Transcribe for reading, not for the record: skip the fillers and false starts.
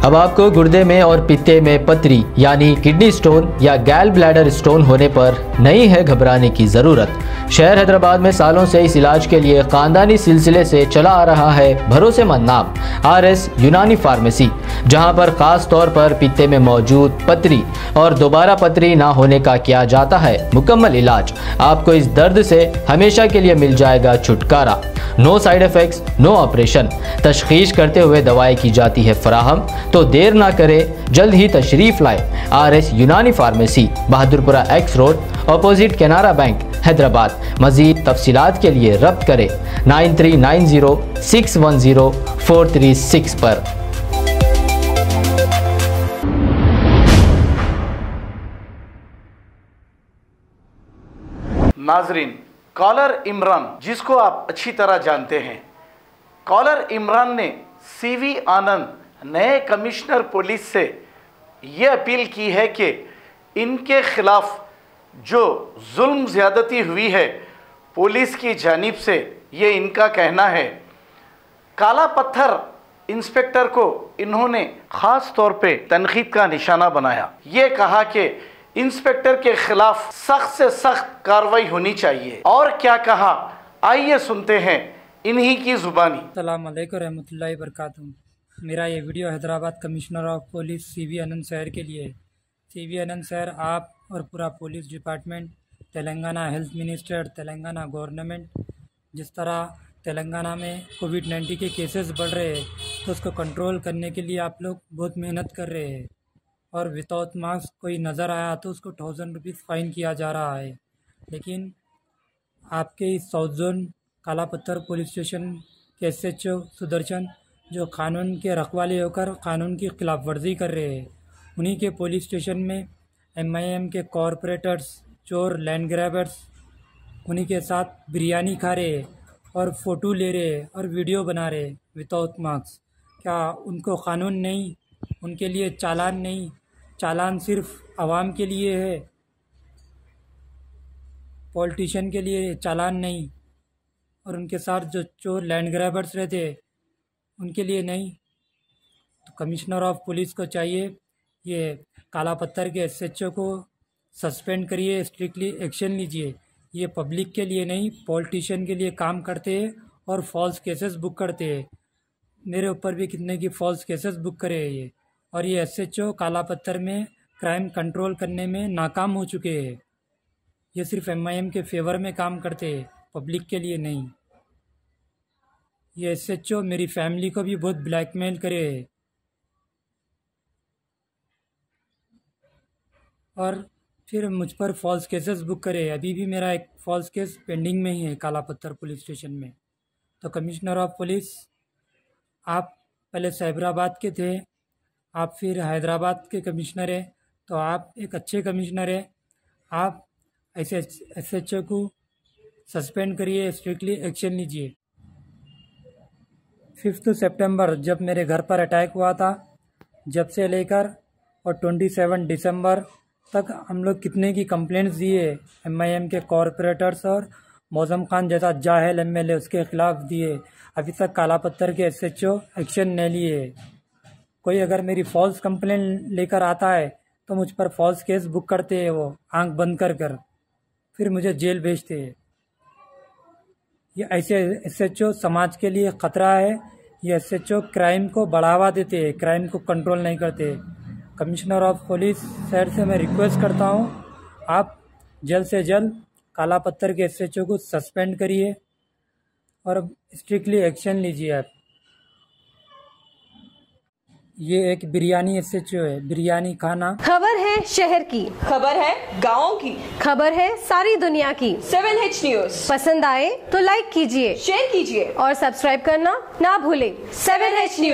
अब आपको गुर्दे में और पित्ते में पथरी यानी किडनी स्टोन या गैल ब्लैडर स्टोन होने पर नहीं है घबराने की ज़रूरत। शहर हैदराबाद में सालों से इस इलाज के लिए खानदानी सिलसिले से चला आ रहा है भरोसेमंद नाम RS यूनानी फार्मेसी, जहां पर खास तौर पर पित्ते में मौजूद पथरी और दोबारा पथरी ना होने का किया जाता है मुकम्मल इलाज। आपको इस दर्द से हमेशा के लिए मिल जाएगा छुटकारा। No side effects, no operation. तशखीस करते हुए दवाएं की जाती है फराहम, तो देर ना करें, जल्द ही तशरीफ लाए RS Unani pharmacy, Bahadurpura X road, opposite Canara bank, Hyderabad. मजीद तफसीलात के लिए रब्त करें 9390610436 पर। नाजरीन, कॉलर इमरान, जिसको आप अच्छी तरह जानते हैं, कॉलर इमरान ने CV आनंद नए कमिश्नर पुलिस से ये अपील की है कि इनके खिलाफ जो जुल्म ज़्यादती हुई है पुलिस की जानिब से, ये इनका कहना है। काला पत्थर इंस्पेक्टर को इन्होंने ख़ास तौर पे तनकीद का निशाना बनाया। ये कहा कि इंस्पेक्टर के खिलाफ सख्त से सख्त कार्रवाई होनी चाहिए। और क्या कहा, आइए सुनते हैं इन्हीं की ज़ुबानी। अस्सलाम वालेकुम रहमतुल्लाहि बरकातुहू। मेरा ये video Hyderabad commissioner of police CV Anand sir के लिए है। CV आनंद सर, आप और पूरा police department, Telangana health minister, Telangana government, जिस तरह तेलंगाना में COVID-19 के केसेस बढ़ रहे हैं तो उसको कंट्रोल करने के लिए आप लोग बहुत मेहनत कर रहे हैं। और विदाउट मास्क कोई नज़र आया तो उसको 1000 रुपीज़ फ़ाइन किया जा रहा है। लेकिन आपके इस साउथ जोन काला पत्थर पुलिस स्टेशन के SHO सुदर्शन, जो कानून के रखवाले होकर कानून की खिलाफ वर्जी कर रहे हैं, उन्हीं के पुलिस स्टेशन में MIM के कॉरपोरेटर्स, चोर, लैंड ग्रैबर्स उन्हीं के साथ बिरयानी खा रहे हैं और फ़ोटो ले रहे हैं और वीडियो बना रहे हैं विदाउट मास्क। क्या उनको कानून नहीं, उनके लिए चालान नहीं? चालान सिर्फ आवाम के लिए है, पॉलिटिशियन के लिए चालान नहीं। और उनके साथ जो चोर लैंड ग्रैबर्स रहते हैं उनके लिए नहीं। तो कमिश्नर ऑफ पुलिस को चाहिए ये काला पत्थर के SHO को सस्पेंड करिए, स्ट्रिक्टली एक्शन लीजिए। ये पब्लिक के लिए नहीं, पॉलिटिशियन के लिए काम करते हैं और फॉल्स केसेस बुक करते हैं। मेरे ऊपर भी कितने की फॉल्स केसेस बुक करे हैं ये। और ये SHO काला पत्थर में क्राइम कंट्रोल करने में नाकाम हो चुके हैं। ये सिर्फ MIM के फेवर में काम करते हैं, पब्लिक के लिए नहीं। ये SHO मेरी फैमिली को भी बहुत ब्लैकमेल करे है और फिर मुझ पर फॉल्स केसेस बुक करे। अभी भी मेरा एक फॉल्स केस पेंडिंग में ही है काला पत्थर पुलिस स्टेशन में। तो कमिश्नर ऑफ पुलिस, आप पहले साइबराबाद के थे, आप फिर हैदराबाद के कमिश्नर हैं, तो आप एक अच्छे कमिश्नर हैं। आप ऐसे SHO को सस्पेंड करिए, स्ट्रिक्टली एक्शन लीजिए। 5 सितंबर जब मेरे घर पर अटैक हुआ था, जब से लेकर और 27 दिसंबर तक हम लोग कितने की कंप्लेंट्स दिए MIM के कॉरपोरेटर्स और मौज़म खान जैसा जाहिल MLA उसके ख़िलाफ़ दिए। अभी तक काला पत्थर के SHO एक्शन नहीं लिए। कोई अगर मेरी फ़ॉल्स कंप्लेंट लेकर आता है तो मुझ पर फॉल्स केस बुक करते हैं, वो आंख बंद कर फिर मुझे जेल भेजते हैं। ये ऐसे SHO समाज के लिए ख़तरा है। ये SHO क्राइम को बढ़ावा देते हैं, क्राइम को कंट्रोल नहीं करते। कमिश्नर ऑफ पुलिस सर से मैं रिक्वेस्ट करता हूँ, आप जल्द से जल्द काला पत्थर के SHO को सस्पेंड करिए और स्ट्रिक्टली एक्शन लीजिए। आप ये एक बिरयानी SHO है, बिरयानी खाना। खबर है शहर की, खबर है गाँव की, खबर है सारी दुनिया की। 7H न्यूज़ पसंद आए तो लाइक कीजिए, शेयर कीजिए और सब्सक्राइब करना ना भूलें। 7H news.